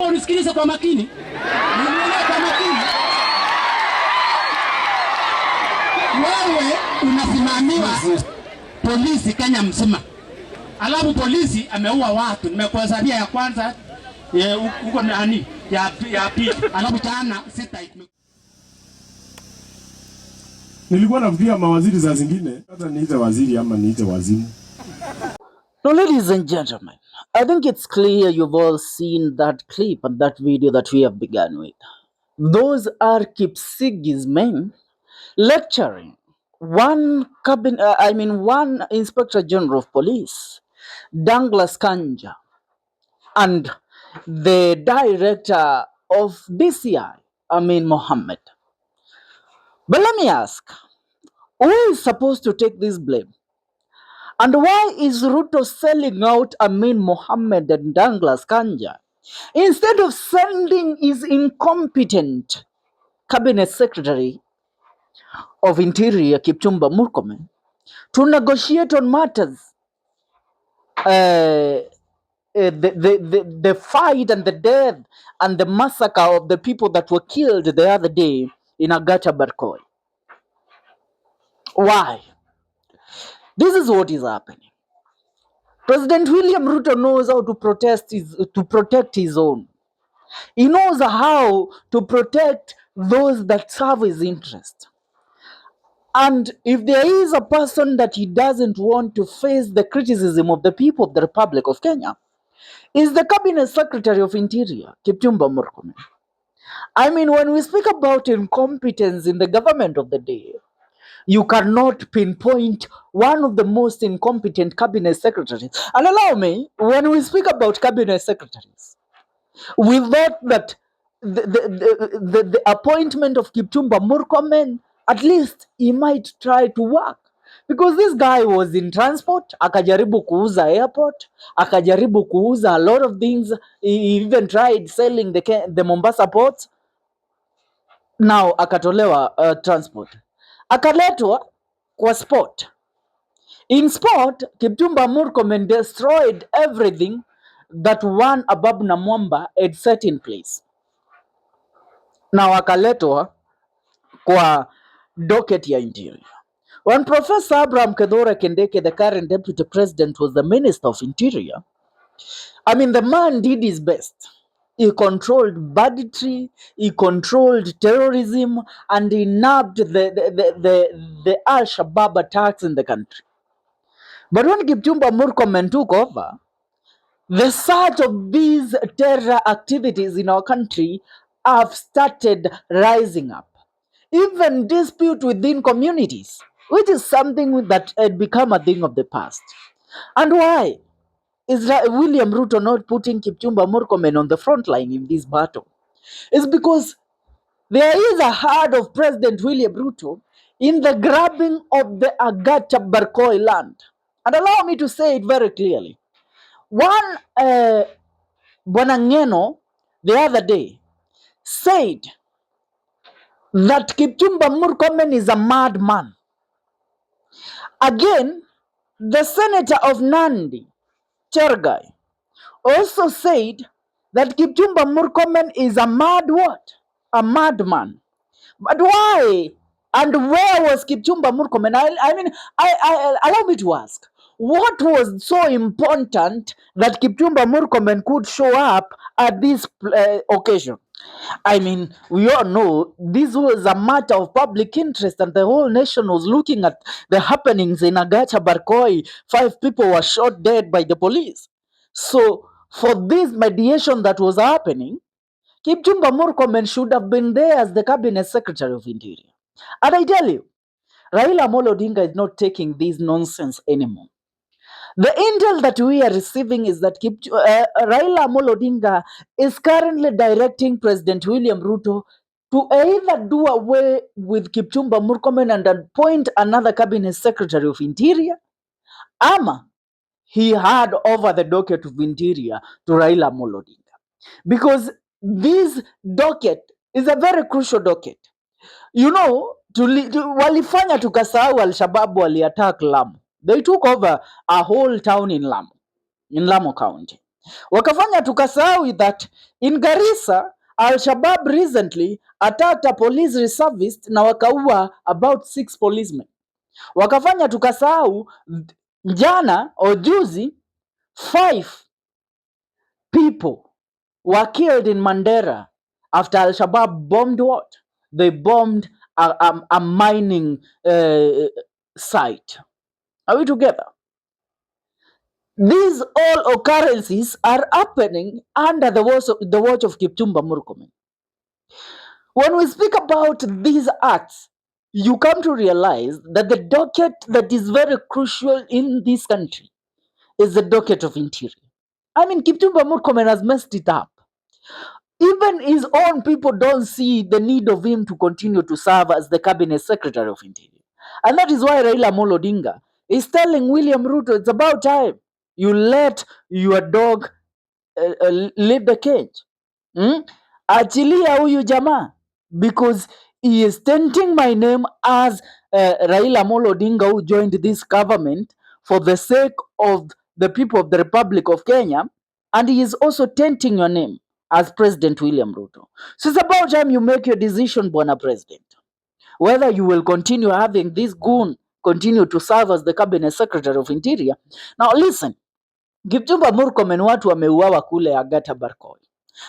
Unisikilize kwa makini. Nielewe kwa makini. Wewe unasimamiwa polisi Kenya mzima. Alafu polisi ameua watu. Nimekuhesabia ya kwanza huko nani? Ya pili. Alafu jana 6. Nilikuwa nafikiria mawaziri za zingine hata niite waziri ama niite wazimu. Now, ladies and gentlemen, I think it's clear you've all seen that clip and that video that we have begun with. Those are KIPCHUMBA's men lecturing one Inspector General of Police, Douglas Kanja, and the Director of DCI, Mohammed. But let me ask, who is supposed to take this blame? And why is Ruto selling out Mohammed and Douglas Kanja instead of sending his incompetent Cabinet Secretary of Interior, KIPCHUMBA MURKOMEN, to negotiate on matters, the fight and the death and the massacre of the people that were killed the other day in Barikoi? Why? This is what is happening. President William Ruto knows how to protect his own. He knows how to protect those that serve his interest. And if there is a person that he doesn't want to face the criticism of the people of the Republic of Kenya, is the Cabinet Secretary of Interior, KIPCHUMBA MURKOMEN. When we speak about incompetence in the government of the day, you cannot pinpoint one of the most incompetent cabinet secretaries. And allow me, when we speak about cabinet secretaries, we thought that the appointment of KIPCHUMBA MURKOMEN, at least he might try to work. Because this guy was in transport, akajaribu kuuza airport, akajaribu kuuza a lot of things. He even tried selling the Mombasa port. Now akatolewa transport. Akaletwa kwa sport. In sport, KIPCHUMBA MURKOMEN destroyed everything that one Abab Namwamba had set in place. Now akaletwa kwa docket ya Interior. When Professor Abraham Kedhora Kendeke, the current Deputy President, was the Minister of Interior, the man did his best. He controlled banditry, he controlled terrorism, and he nabbed the Al-Shabaab attacks in the country. But when KIPCHUMBA MURKOMEN took over, the surge of these terror activities in our country have started rising up. Even dispute within communities, which is something that had become a thing of the past. And why is William Ruto not putting KIPCHUMBA MURKOMEN on the front line in this battle? It's because there is a hand of President William Ruto in the grabbing of the Barikoi land. And allow me to say it very clearly. One Bonangeno the other day said that KIPCHUMBA MURKOMEN is a madman. Again, the senator of Nandi, Chergai, also said that KIPCHUMBA MURKOMEN is a mad what? A madman. But why? And where was KIPCHUMBA MURKOMEN? Allow me to ask, what was so important that KIPCHUMBA MURKOMEN could show up at this occasion? We all know this was a matter of public interest, and the whole nation was looking at the happenings in Barikoi. 5 people were shot dead by the police. So, for this mediation that was happening, KIPCHUMBA MURKOMEN should have been there as the Cabinet Secretary of Interior. And I tell you, Raila Odinga is not taking this nonsense anymore. The intel that we are receiving is that Raila Odinga is currently directing President William Ruto to either do away with KIPCHUMBA MURKOMEN and appoint another Cabinet Secretary of Interior, ama he had over the docket of Interior to Raila Odinga. Because this docket is a very crucial docket. Walifanya tukasahau Al-Shabaab wali attack Lamu. They took over a whole town in Lamu County. Wakafanya tukasahau that in Garissa, Al-Shabaab recently attacked a police reservist na wakaua about 6 policemen. Wakafanya tukasahau jana or juzi 5 people were killed in Mandera after Al-Shabaab bombed what? They bombed a mining site. Are we together? These all occurrences are happening under the watch of Kipchumba Murkomen. When we speak about these acts, you come to realize that the docket that is very crucial in this country is the docket of interior. I mean, Kipchumba Murkomen has messed it up. Even his own people don't see the need of him to continue to serve as the cabinet secretary of interior. And that is why Raila Amolo Odinga is telling William Ruto, it's about time you let your dog leave the cage. Achilia huyu jamaa, because he is tainting my name as Raila Amolo Odinga, who joined this government for the sake of the people of the Republic of Kenya, and he is also tainting your name as President William Ruto. So it's about time you make your decision, Bwana President, whether you will continue having this goon continue to serve as the cabinet secretary of interior. Now listen, Kipchumba Murkomen watu wameuawa kule Agata Barikoi.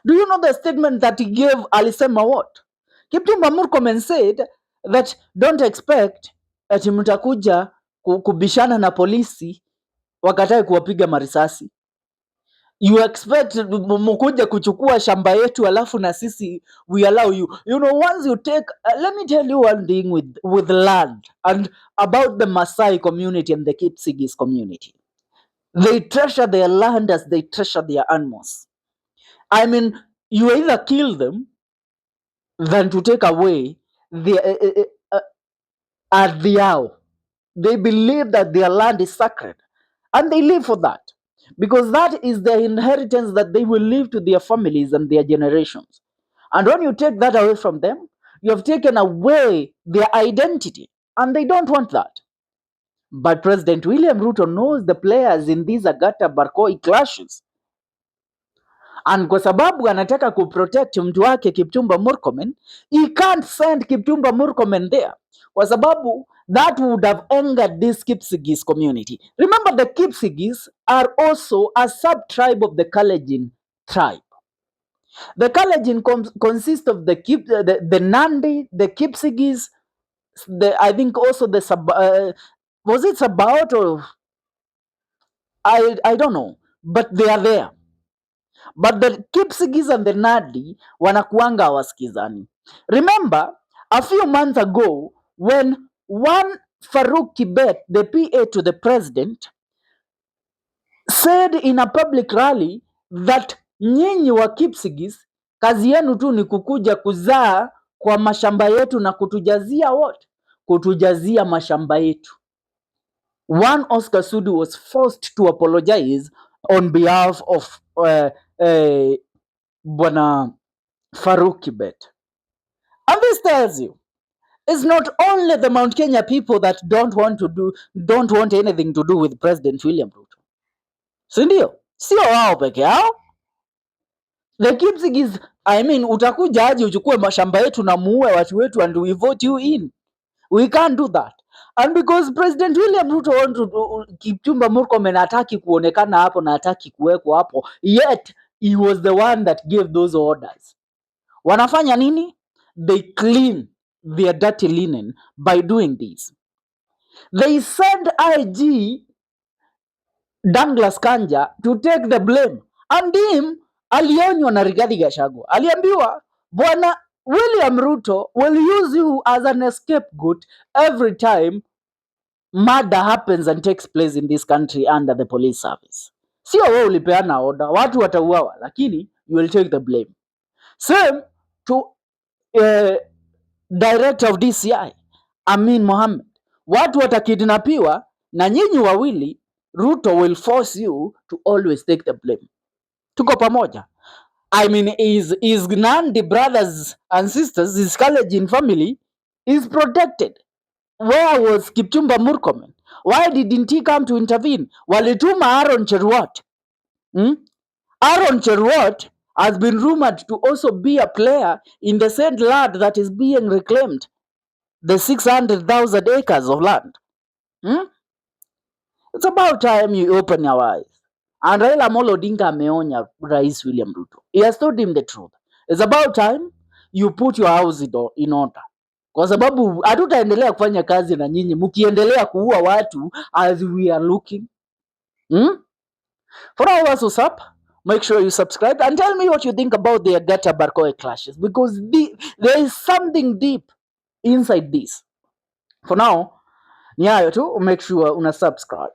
Do you know the statement that he gave? Alisema what? Kipchumba Murkomen said that don't expect ati mtakuja kubishana na polisi wakatae kuwapiga marisasi. You expect mkuja kuchukua shamba yetu alafu na sisi we allow you. You know, once you take, let me tell you one thing with land and about the Maasai community and the Kipsigis community. They treasure their land as they treasure their animals. I mean, you either kill them than to take away their ardhi. They believe that their land is sacred, and they live for that, because that is their inheritance that they will leave to their families and their generations. And when you take that away from them, you have taken away their identity, and they don't want that. But President William Ruto knows the players in these Agata Barikoi clashes, and kwa sababu anataka kuprotect mtu wake Kipchumba Murkomen, he can't send Kipchumba Murkomen there, kwa sababu that would have angered this Kipsigis community. Remember, the Kipsigis are also a sub-tribe of the Kalenjin tribe. The Kalenjin consists of the Nandi, the Kipsigis, I think also the was it Sabaot or I don't know, but they are there. But the Kipsigis and the Nandi wanakuanga hawasikizani. Remember, a few months ago, when one Farouk Kibet, the PA to the president, said in a public rally that nyinyi wa Kipsigis kazi yenu tu ni kukuja kuzaa kwa mashamba yetu na kutujazia what? Kutujazia mashamba yetu. One Oscar Sudi was forced to apologize on behalf of Bwana Farouk Kibet. And this tells you, it's not only the Mount Kenya people that don't want anything to do with President William Ruto. Si ndio? Sio wao peke yao. The Kipsigis, I mean, utakuja aje uchukue mashamba yetu na muue watu wetu and we vote you in. We can't do that. And because President William Ruto Kipchumba Murkomen hataki kuonekana hapo na hataki kuwekwa hapo, yet he was the one that gave those orders. Wanafanya nini? They clean their dirty linen by doing this. They send IG Douglas Kanja to take the blame. And him alionywa na Rigathi Gachagua. Aliambiwa, Bwana William Ruto will use you as an scapegoat every time murder happens and takes place in this country under the police service. Sio wewe ulipeana order, watu watauawa, lakini you will take the blame. Same to director of DCI Amin Mohammed. Watu watakidnapiwa na nyinyi wawili, Ruto will force you to always take the blame. Tuko pamoja. I mean, his Nandi brothers and sisters, his Kalenjin family is protected. Where was Kipchumba Murkomen? Why didn't he come to intervene? Walituma Aaron Cheruiyot Aaron Cherwot has been rumored to also be a player in the said land that is being reclaimed, the 600,000 acres of land. It's about time you open your eyes. And Raila Amolo Odinga ameonya Rais William Ruto. He has told him the truth. It's about time you put your house in order. Kwa sababu hatutaendelea kufanya kazi na nyinyi mkiendelea kuua watu as we are looking. For all of us who's up, make sure you subscribe and tell me what you think about the Agata Barikoi clashes, because there is something deep inside this. For now, ni hayo tu, make sure una subscribe.